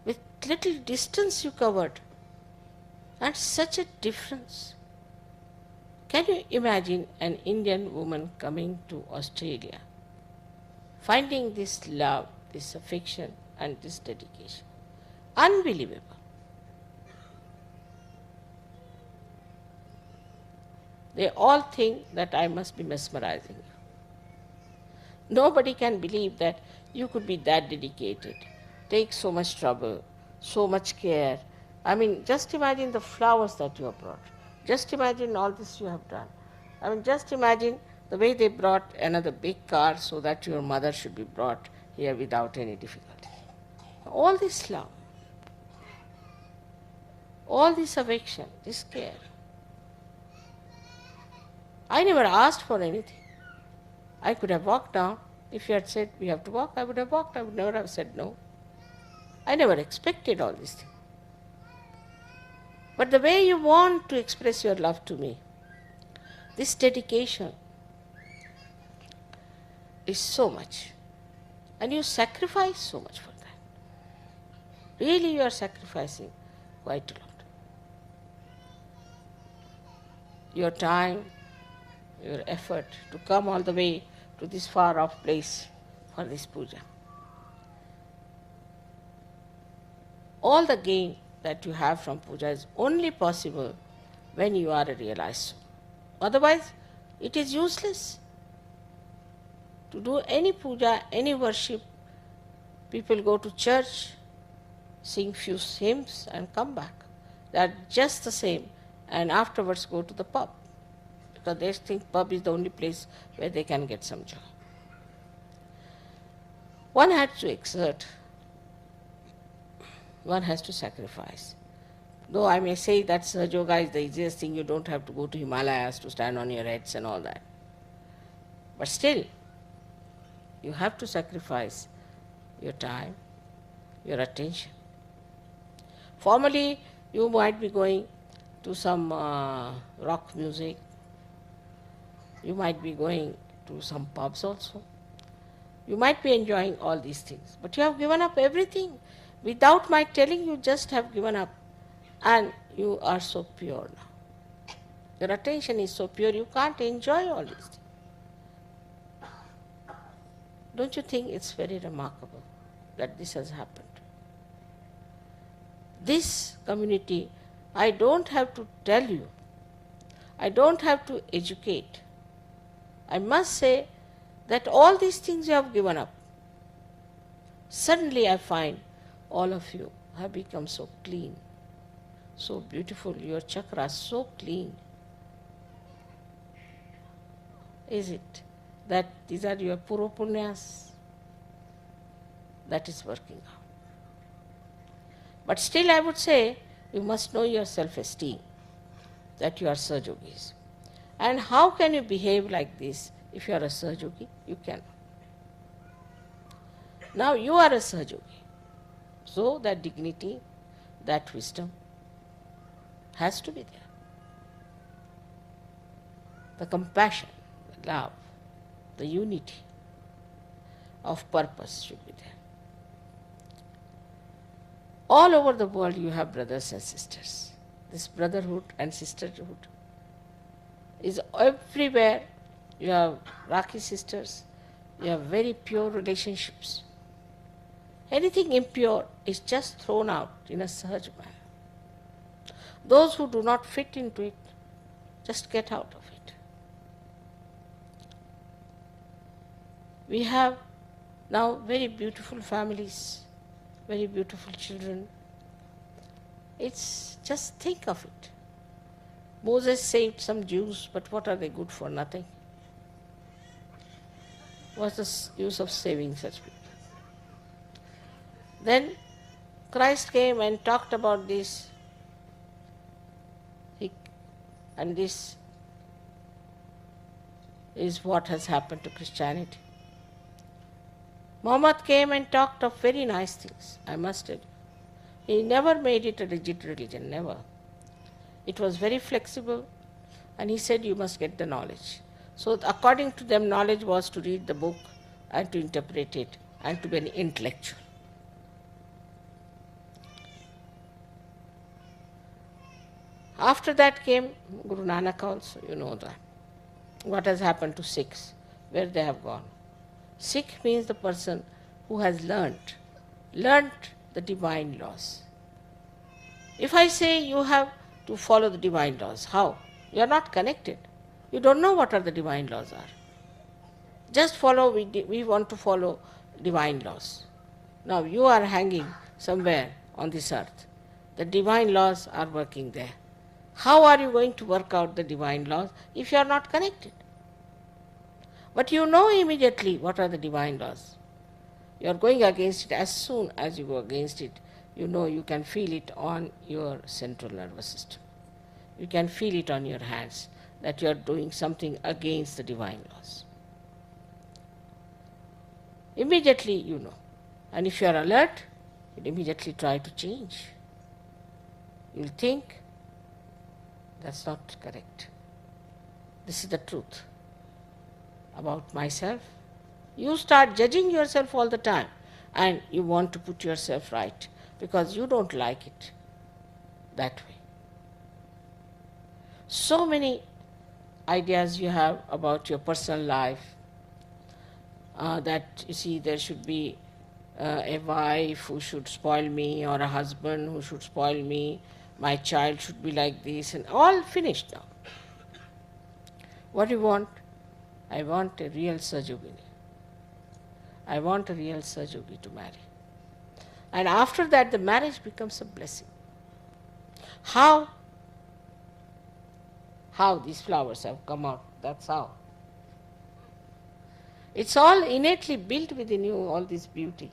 With little distance you covered, and such a difference. Can you imagine an Indian woman coming to Australia, finding this love, this affection, and this dedication? Unbelievable. They all think that I must be mesmerizing you. Nobody can believe that you could be that dedicated, take so much trouble, so much care. I mean, just imagine the flowers that you have brought. Just imagine all this you have done. I mean, just imagine the way they brought another big car so that your mother should be brought here without any difficulty. All this love, all this affection, this care. I never asked for anything. I could have walked down. If you had said we have to walk, I would have walked. I would never have said no. I never expected all these things. But the way you want to express your love to me, this dedication is so much. And you sacrifice so much for that. Really you are sacrificing quite a lot. Your time, your effort to come all the way to this far off place for this puja. All the gain that you have from puja is only possible when you are a realized soul. Otherwise, it is useless to do any puja, any worship. People go to church, sing few hymns and come back. They are just the same, and afterwards go to the pub, because they think pub is the only place where they can get some joy. One has to exert, one has to sacrifice. Though I may say that Sahaja Yoga is the easiest thing, you don't have to go to Himalayas to stand on your heads and all that. But still, you have to sacrifice your time, your attention. Formally, you might be going to some rock music, you might be going to some pubs also. You might be enjoying all these things, but you have given up everything. Without my telling, you just have given up, and you are so pure now. Your attention is so pure, you can't enjoy all these things. Don't you think it's very remarkable that this has happened? This community, I don't have to tell you, I don't have to educate. I must say that all these things you have given up. Suddenly I find all of you have become so clean, so beautiful, your chakras so clean. Is it that these are your puro punyas? That is working out. But still I would say you must know your self-esteem, that you are Sahaja Yogis. And how can you behave like this if you are a Sahaja Yogi? You cannot. Now you are a Sahaja Yogi. So that dignity, that wisdom has to be there. The compassion, the love, the unity of purpose should be there. All over the world you have brothers and sisters. This brotherhood and sisterhood is everywhere. You have Rakhi sisters, you have very pure relationships. Anything impure is just thrown out in a Sahaj manner. Those who do not fit into it, just get out of it. We have now very beautiful families, very beautiful children. It's just think of it. Moses saved some Jews, but what are they good for? Nothing. What's the use of saving such people? Then Christ came and talked about this, and this is what has happened to Christianity. Muhammad came and talked of very nice things, I must tell you. He never made it a rigid religion, never. It was very flexible, and he said you must get the knowledge. So according to them, knowledge was to read the book and to interpret it and to be an intellectual. After that came Guru Nanak also, you know that. What has happened to Sikhs, where they have gone. Sikh means the person who has learnt the divine laws. If I say you have to follow the divine laws, how? You are not connected. You don't know what are the divine laws are. Just follow, we want to follow divine laws. Now you are hanging somewhere on this earth. The divine laws are working there. How are you going to work out the divine laws if you are not connected? But you know immediately what are the divine laws. You are going against it. As soon as you go against it, you know you can feel it on your central nervous system. You can feel it on your hands that you are doing something against the divine laws. Immediately you know. And if you are alert, you immediately try to change. You will think, that's not correct. This is the truth about myself. You start judging yourself all the time, and you want to put yourself right because you don't like it that way. So many ideas you have about your personal life, that you see there should be a wife who should spoil me, or a husband who should spoil me, my child should be like this, and all finished now. What do you want? I want a real Sahaja Yogini. I want a real Sahaja Yogi to marry. And after that the marriage becomes a blessing. How? How these flowers have come out, that's how. It's all innately built within you, all this beauty.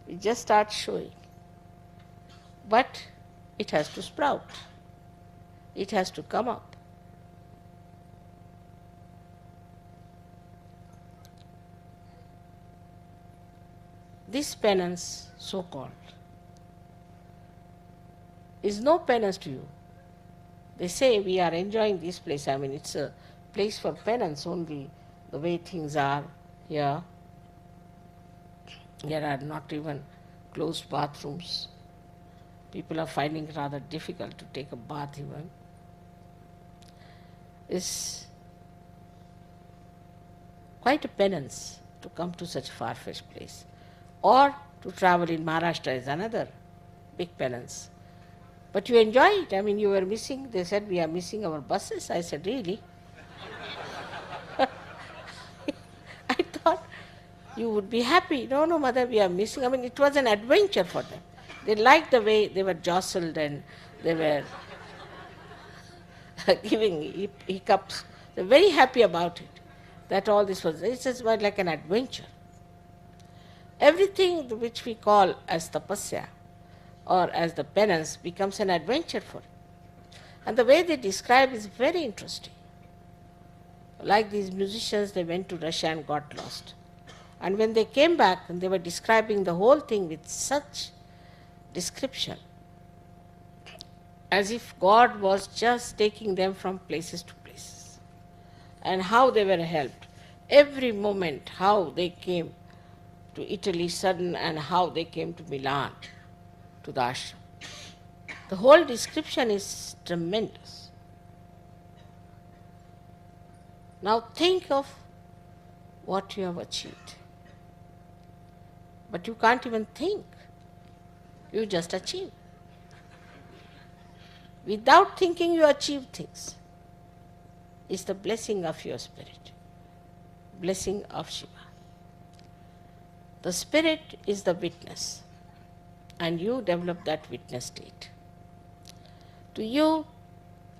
It just starts showing. But it has to sprout. It has to come up. This penance, so-called, is no penance to you. They say we are enjoying this place. I mean, it's a place for penance only, the way things are here. There are not even closed bathrooms. People are finding it rather difficult to take a bath even. It's quite a penance to come to such a far-fetched place. Or to travel in Maharashtra is another big penance. But you enjoy it. I mean, you were missing, they said we are missing our buses. I said, really? I thought you would be happy. No, mother, we are missing. I mean, it was an adventure for them. They liked the way they were jostled and they were giving hiccups. They were very happy about it. That all this was, it's just like an adventure. Everything which we call as tapasya or as the penance becomes an adventure for it. And the way they describe is very interesting. Like these musicians, they went to Russia and got lost. And when they came back, and they were describing the whole thing with such description, as if God was just taking them from places to places. And how they were helped. Every moment, how they came to Italy sudden and how they came to Milan, to the ashram. The whole description is tremendous. Now think of what you have achieved. But you can't even think. You just achieve. Without thinking you achieve things. It's the blessing of your spirit. Blessing of Shiva. The spirit is the witness, and you develop that witness state. To you,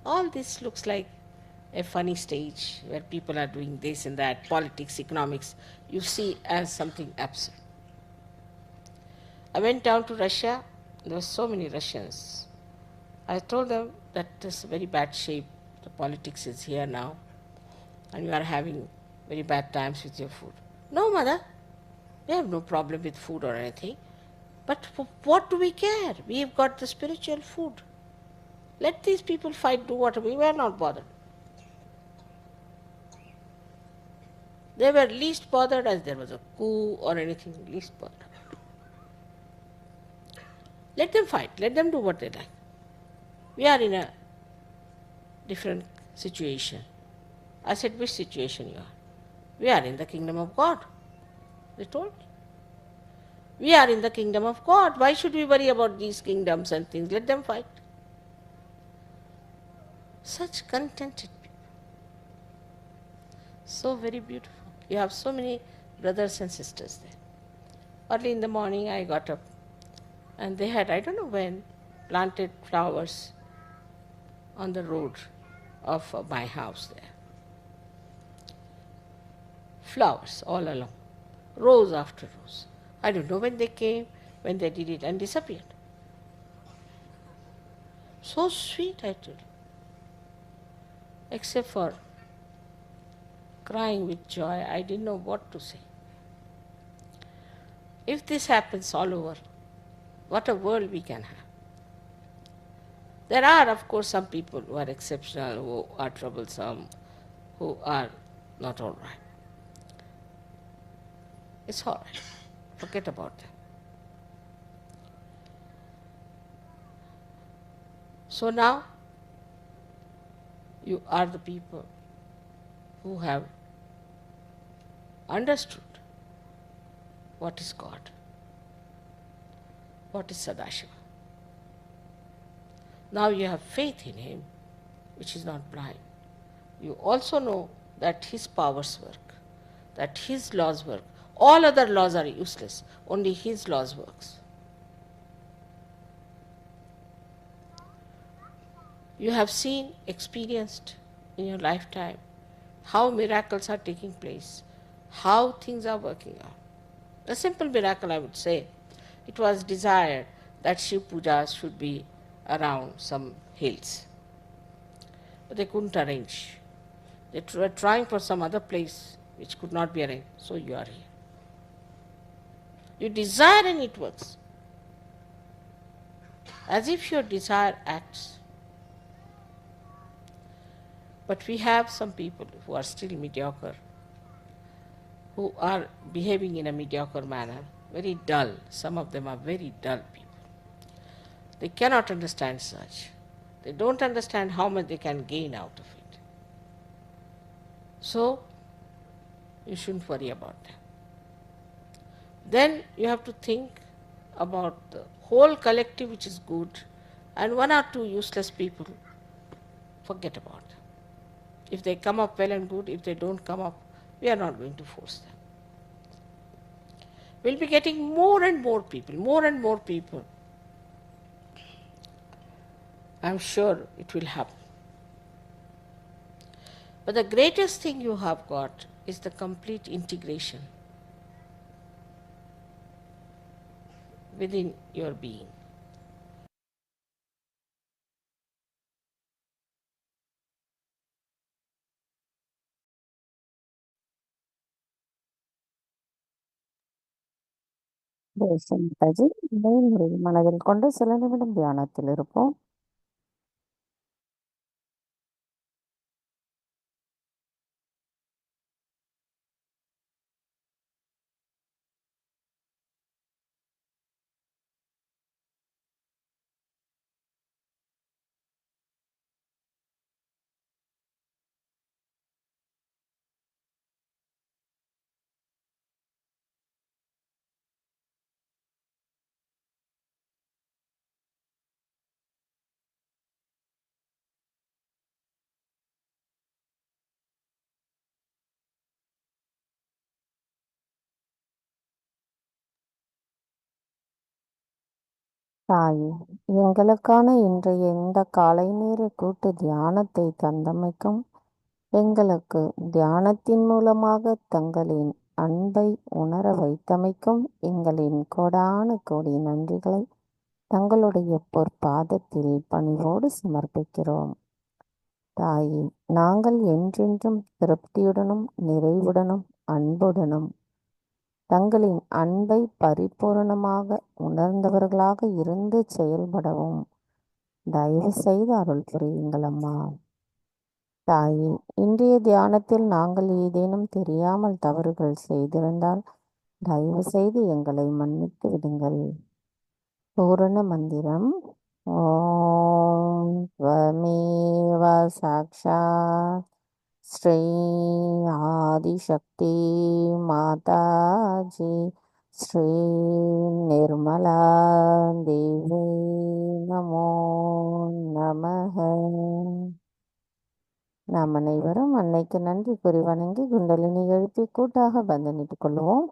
all this looks like a funny stage where people are doing this and that, politics, economics, you see as something absurd. I went down to Russia, there were so many Russians. I told them that this is very bad shape, the politics is here now, and you are having very bad times with your food. No, mother. We have no problem with food or anything. But what do we care? We've got the spiritual food. Let these people fight, do whatever. We were not bothered. They were least bothered as there was a coup or anything, least bothered. Let them fight. Let them do what they like. We are in a different situation. I said, which situation you are? We are in the kingdom of God. They told me. We are in the kingdom of God. Why should we worry about these kingdoms and things? Let them fight. Such contented people. So very beautiful. You have so many brothers and sisters there. Early in the morning I got up and they had, I don't know when, planted flowers on the road of my house there. Flowers all along. Rows after rows. I don't know when they came, when they did it and disappeared. So sweet, I tell you. Except for crying with joy, I didn't know what to say. If this happens all over, what a world we can have. There are, of course, some people who are exceptional, who are troublesome, who are not all right. It's all right. Forget about them. So now, you are the people who have understood what is God, what is Sadashiva. Now you have faith in Him, which is not blind. You also know that His powers work, that His laws work. All other laws are useless, only His laws works. You have seen, experienced in your lifetime how miracles are taking place, how things are working out. A simple miracle, I would say. It was desired that Shiv Pujas should be around some hills. But they couldn't arrange. They were trying for some other place which could not be arranged. So you are here. You desire and it works. As if your desire acts. But we have some people who are still mediocre, who are behaving in a mediocre manner, very dull. Some of them are very dull people. They cannot understand such. They don't understand how much they can gain out of it. So, you shouldn't worry about them. Then you have to think about the whole collective which is good, and one or two useless people, forget about them. If they come up well and good, if they don't come up, we are not going to force them. We'll be getting more and more people. I'm sure it will happen. But the greatest thing you have got is the complete integration within your being. தேசமாதாஜி, இறைமுறை மனதில் கொண்டு சில நிமிடம் தியானத்தில் இருப்போம். தாயே, எங்களுக்கான இன்றைய இந்த காலை நேர கூட்டு தியானத்தை தந்தமைக்கும், எங்களுக்கு தியானத்தின் மூலமாக தங்களின் அன்பை உணர வைத்தமைக்கும் எங்களின் கோடான கோடி நன்றிகளை தங்களுடைய பொற்பாதத்தில் பணிவோடு சமர்ப்பிக்கிறோம். தாயே, நாங்கள் என்றென்றும் திருப்தியுடனும் நிறைவுடனும் அன்புடனும் தங்களின் அன்பை பரிபூரணமாக உணர்ந்தவர்களாக இருந்து செயல்படவும் தயவு செய்து அருள் புரியுங்கள் அம்மா. தாயே, இன்றைய தியானத்தில் நாங்கள் ஏதேனும் தெரியாமல் தவறுகள் செய்திருந்தால் தயவு செய்து எங்களை மன்னித்து விடுங்கள். பூரண மந்திரம். ஓம் ஸ்வமேவ சாக்ஷாத் ஸ்ரீ ஆதிசக்தி மாதாஜி ஸ்ரீ நிர்மலா தேவி நமோ நமஹ. நாம் அனைவரும் அன்னைக்கு நன்றி கூறி வணங்கி குண்டலினி எழுப்பி கூட்டாக பந்தனிட்டுக் கொள்வோம்.